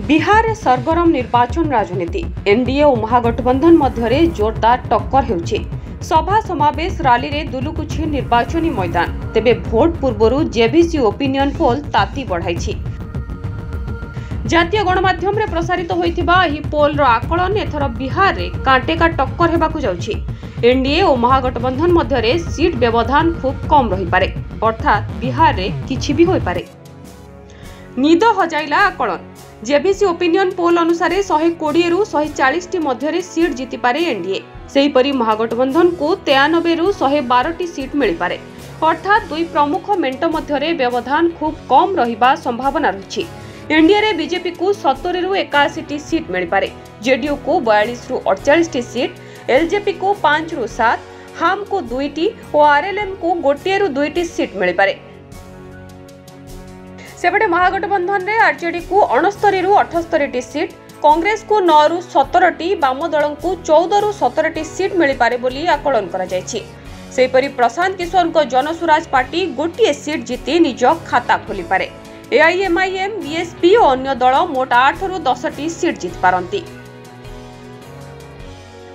बिहार में सरगरम निर्वाचन राजनीति एनडीए और महागठबंधन मध्य जोरदार टक्कर होउछि। सभा समावेश रैली रे दुलुकुछि निर्वाचनी मैदान। तेबे भोट पूर्व जेवीसी ओपिनियन पोल ताती बढ़ाई। जातीय गणमाध्यम रे प्रसारित होइथिबा एही पोल रो आकलन एथर बिहार रे कांटेका टक्कर हेबाकु जाउछि। एनडीए और महागठबंधन मध्य सीट व्यवधान खूब कम रही पारे, अर्थात बिहार रे किछि भी होई पारे। निद हजाइला आकलन। जेवीसी ओपिनियन पोल अनुसार 120 रु 140 टी मध्य सीट जीति पारे एनडीए। सेहीपरि महागठबंधन को 93 रु 112 टी सीट मिली पारे, अर्थात दुई प्रमुख मेंट मध्य व्यवधान खूब कम रहिबा संभावना रही। एनडीए रे बीजेपी को 70 रु 81 टी सीट मिली पारे, जेडीयू को 42 रु 48 टी सीट, एलजेपी को 5 रु 7, हाम को 2 टी और आरएलएम को 1 रु 2 टी सीट मिली पारे। सेपटे महागठबंधन रे आरजेडी को 69 रु 78 टी सीट, कांग्रेस को 9 रु 17 टी, वाम दल को 14 रु 17 टी सीट मिली पारे बोली आकलन करा जायछि। सेहीपरि प्रशांत किशोर को जनसुराज पार्टी गोटिए सीट जीति निज खाता खोली पारे। एआईएमआईएम, बीएसपी और अन्य दल मोट 8 रु 10 टी सीट जीत पारंती।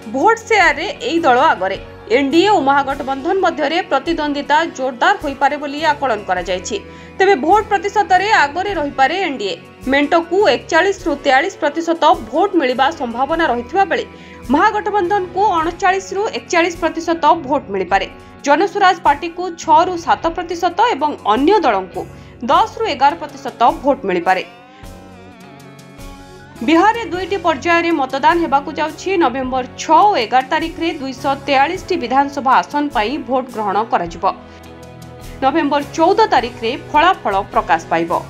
भोट शेयर रे एई दल आगरे। एनडीए और महागठबंधन मध्य प्रतिद्वंदिता जोरदार होई पारे बोली आकलन करा जायछि। तेबे भोट प्रतिशत रे आगरे रही पारे एनडीए। मेंटो को 41 रु 43% भोट मिलिबा संभावना रहिथिबा बेले महागठबंधन को 39 रु 41% भोट मिली पारे। जनसुराज पार्टी को 6 रु 7% एवं अन्य दलों को 10 रु 11% भोट मिली पारे। बिहार में 2टी पर्याय रे मतदान हेबाकु जाउछि। नवेम्बर 6 और 11 तारिख रे 243 टी विधानसभा आसन पाई भोट ग्रहण कराजिबो। नवेम्बर 14 तारिख रे फलाफल प्रकाश पाइबो।